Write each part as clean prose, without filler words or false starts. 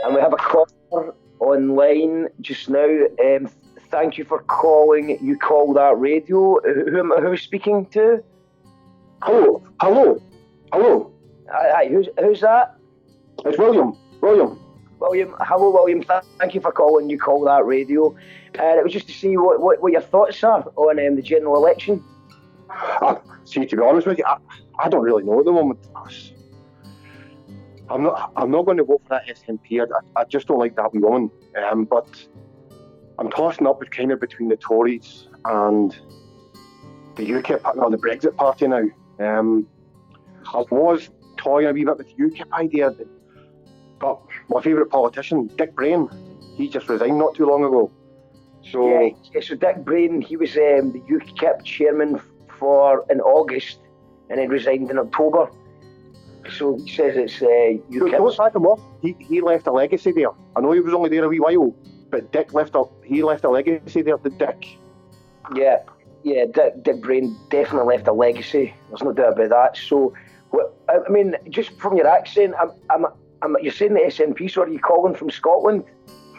And we have a caller online just now. Thank you for calling. You call that radio. Who am I speaking to? Hello. Aye, who's that? It's William. Hello, William. Thank you for calling. You call that radio. It was just to see what your thoughts are on the general election. See, to be honest with you, I don't really know at the moment. I'm not going to vote for that SNP. I just don't like that wee woman. But I'm tossing up between the Tories and the UKIP or the Brexit Party now. I was toying a wee bit with the UKIP idea, but my favourite politician, Dick Brain, he just resigned not too long ago. So so Dick Brain, he was the UKIP chairman in August, and then resigned in October. So he says it's UKIP. Don't sack him off. He left a legacy there. I know he was only there a wee while, but Dick left a legacy there. Did Dick? Yeah. Dick Brain definitely left a legacy. There's no doubt about that. So, I mean, just from your accent, you're saying the SNP. So, are you calling from Scotland?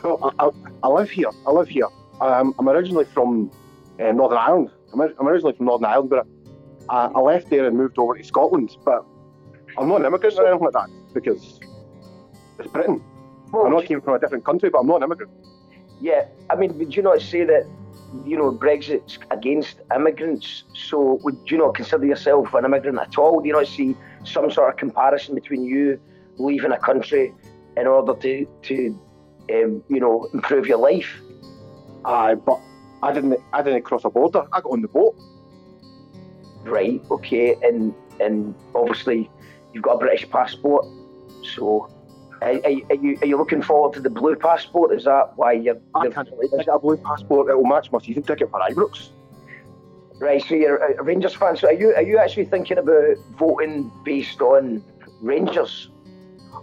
No, I live here. I'm originally from Northern Ireland. I'm originally from Northern Ireland, but I left there and moved over to Scotland. But I'm not an immigrant or anything like that, because it's Britain. Well, I know I came from a different country, but I'm not an immigrant. Yeah, I mean, would you not say that, Brexit's against immigrants? So would you not consider yourself an immigrant at all? Do you not see some sort of comparison between you leaving a country in order to improve your life? Aye, but I didn't cross a border. I got on the boat. Right, okay, and obviously you've got a British passport, so are you looking forward to the blue passport? Is that why I can't wait to get a blue passport. It'll match my season ticket for Ibrox. Right, so you're a Rangers fan. So are you actually thinking about voting based on Rangers?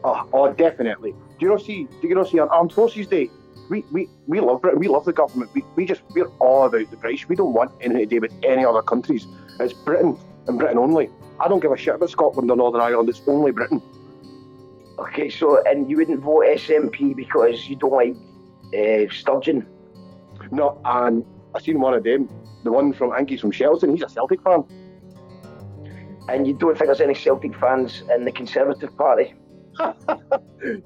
Oh, definitely. Do you not see on Armed Forces Day? We love Britain. We love the government. We're all about the British. We don't want anything to do with any other countries. It's Britain and Britain only. I don't give a shit about Scotland or Northern Ireland. It's only Britain. Okay, so and you wouldn't vote SNP because you don't like Sturgeon? No, and I seen one of them, the one from Anky's from Shelton. He's a Celtic fan. And you don't think there's any Celtic fans in the Conservative Party?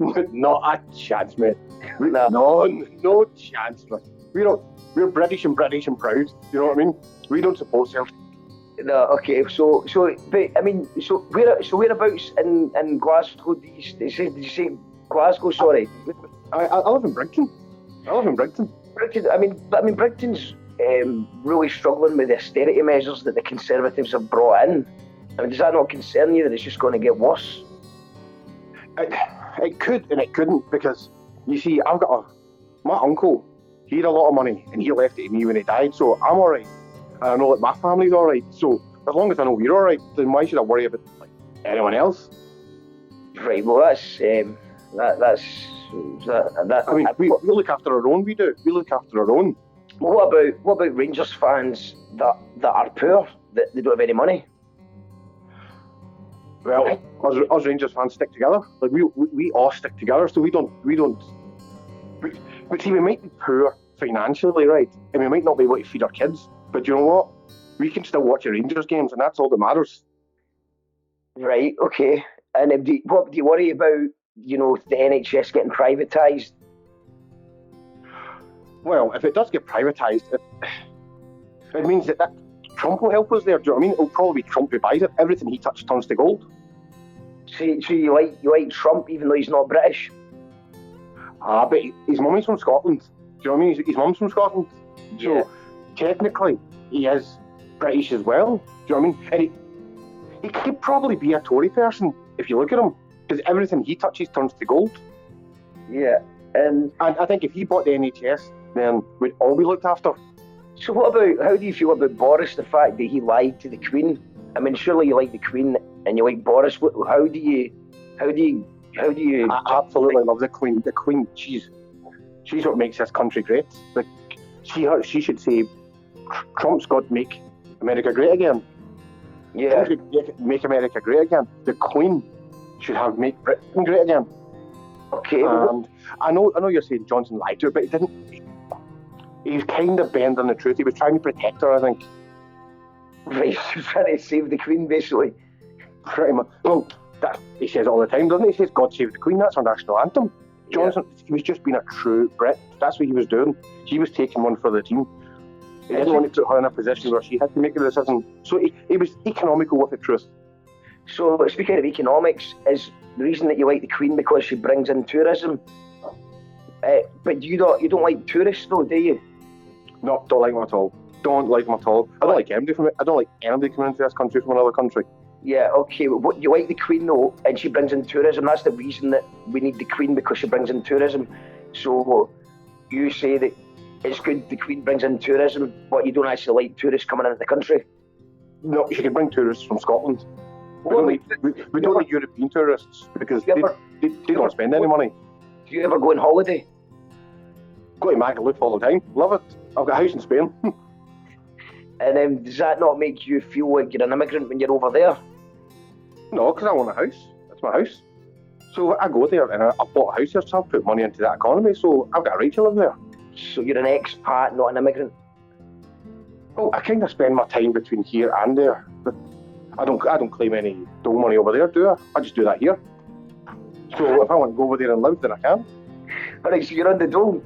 Not a chance, mate. No chance, man. We're British and proud. You know what I mean? We don't support Celtic. No, okay. But I mean, whereabouts in Glasgow did you say Glasgow? Sorry. I live in Brighton. Brighton. I mean, Brighton's really struggling with the austerity measures that the Conservatives have brought in. I mean, does that not concern you that it's just going to get worse? It could and it couldn't, because you see, my uncle. He had a lot of money and he left it to me when he died, so I'm alright. And I know that my family's alright. So as long as I know we're alright, then why should I worry about anyone else? Right. Well, that's. I mean, we look after our own. We do. We look after our own. Well, what about Rangers fans that are poor, that they don't have any money? Well, us Rangers fans stick together. Like we all stick together, so we don't. But see, we might be poor financially, right? And we might not be able to feed our kids. But you know what? We can still watch the Rangers games, and that's all that matters. Right. Okay. And what do you worry about? The NHS getting privatised? Well, if it does get privatised, it means that Trump will help us there. Do you know what I mean? It'll probably be Trump who buys it. Everything he touches turns to gold. So you like Trump even though he's not British? But his mummy's from Scotland. Do you know what I mean? His mum's from Scotland. So technically, he is British as well. Do you know what I mean? And he could probably be a Tory person if you look at him, because everything he touches turns to gold. Yeah. And I think if he bought the NHS, then we'd all be looked after. So how do you feel about Boris, the fact that he lied to the Queen? I mean, surely you like the Queen and you like Boris. How do you? I absolutely love the Queen. The Queen, she's what makes this country great. Like, she should say, Trump's got to make America great again. Yeah. Make America great again. The Queen should have make Britain great again. Okay. And I know you're saying Johnson lied to her, but he didn't. He was kind of bending the truth. He was trying to protect her, I think. Right, he's trying to save the Queen, basically. Pretty much. Well, he says it all the time, doesn't he? He says, God save the Queen, that's our national anthem. Johnson, he was just being a true Brit. That's what he was doing. He was taking one for the team. He didn't want to put her in a position where she had to make a decision. So he was economical with the truth. So, speaking of economics, is the reason that you like the Queen because she brings in tourism? But you don't like tourists, though, do you? No, don't like them at all. Don't like them at all. I don't like anybody from it. I don't like anybody coming into this country from another country. Yeah, okay. But you like the Queen, though, and she brings in tourism. That's the reason that we need the Queen, because she brings in tourism. So you say that it's good the Queen brings in tourism, but you don't actually like tourists coming into the country? No, she can bring tourists from Scotland. We don't need European tourists because they don't spend any money. Do you ever go on holiday? Go to Magaluf all the time. Love it. I've got a house in Spain. And does that not make you feel like you're an immigrant when you're over there? No, because I own a house. It's my house. So I go there and I bought a house here, so I've put money into that economy, so I've got a right to live there. So you're an expat, not an immigrant? Well, I kind of spend my time between here and there. But I don't claim any dole money over there, do I? I just do that here. So if I want to go over there and live, then I can. Alright, so you're on the dole?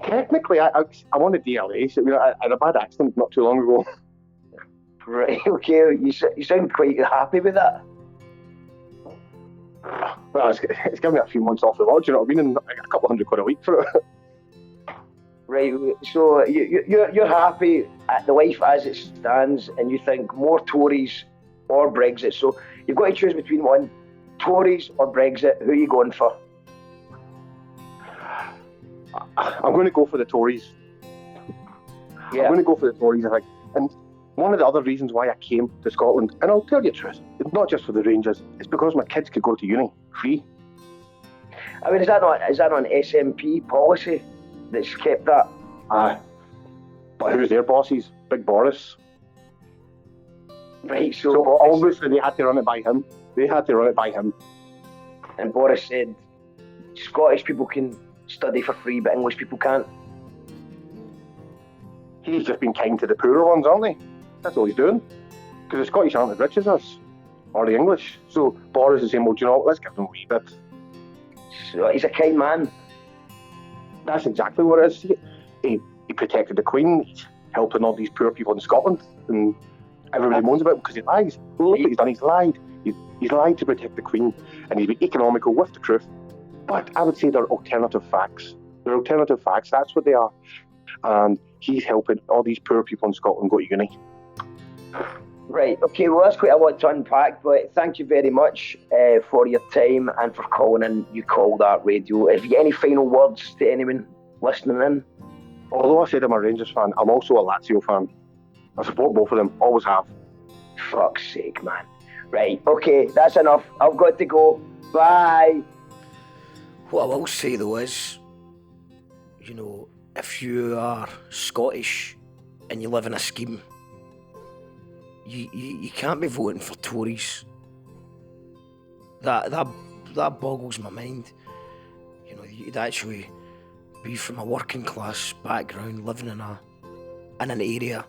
Technically, I'm on the DLA, so I had a bad accident not too long ago. Right, okay. You sound quite happy with that. Well, it's given me a few months off the lodge, you know what I mean? And a couple £100 a week for it. Right, so you're happy at the life as it stands, and you think more Tories or Brexit. So you've got to choose between one, Tories or Brexit. Who are you going for? I'm going to go for the Tories. Yeah. I'm going to go for the Tories, I think. And one of the other reasons why I came to Scotland, and I'll tell you the truth, it's not just for the Rangers, it's because my kids could go to uni free. I mean, is that not an SNP policy that's kept that? Aye. But who's their bosses? Big Boris. Right, so obviously they had to run it by him. And Boris said Scottish people can study for free, but English people can't. He's just been kind to the poorer ones, aren't he? That's all he's doing. Because the Scottish aren't as rich as us, or the English. So Boris is saying, well, do you know what, let's give them a wee bit. So he's a kind man. That's exactly what it is. He protected the Queen, he's helping all these poor people in Scotland, and everybody moans about him because he lies. Well, look what he's done, he's lied. He's lied to protect the Queen, and he's been economical with the truth. But I would say they're alternative facts. They're alternative facts, that's what they are. And he's helping all these poor people in Scotland go to uni. Right, okay, well that's quite a lot to unpack, but thank you very much for your time and for calling in. You called that radio. If you get any final words to anyone listening in? Although I said I'm a Rangers fan, I'm also a Lazio fan. I support both of them, always have. Fuck's sake, man. Right, okay, that's enough. I've got to go. Bye. What I will say though is, you know, if you are Scottish and you live in a scheme, you can't be voting for Tories. That boggles my mind. You know, you'd actually be from a working class background, living in an area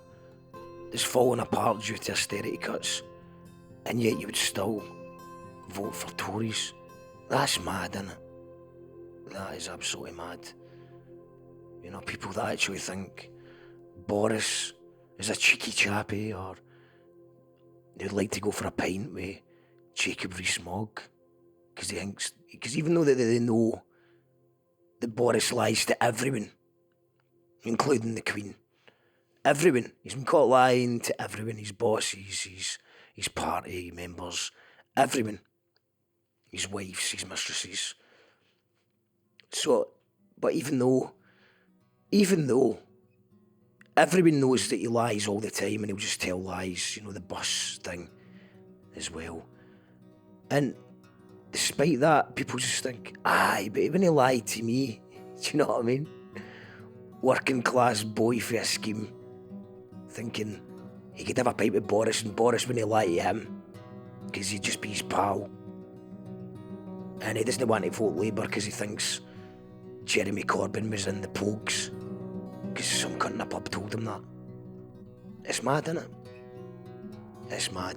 that's falling apart due to austerity cuts, and yet you would still vote for Tories. That's mad, isn't it? That is absolutely mad. You know, people that actually think Boris is a cheeky chappy, or they'd like to go for a pint with Jacob Rees-Mogg, because even though they know that Boris lies to everyone, including the Queen, everyone, he's been caught lying to everyone, his bosses, his party members, everyone, his wives, his mistresses. So, but even though everyone knows that he lies all the time and he'll just tell lies, you know, the bus thing as well. And despite that, people just think, aye, but when he lied to me, do you know what I mean? Working class boy for a scheme, thinking he could have a pipe with Boris, and Boris wouldn't lie to him because he'd just be his pal. And he doesn't want to vote Labour because he thinks Jeremy Corbyn was in the Pogues, because some cunt in a pub told him that. It's mad, isn't it? It's mad.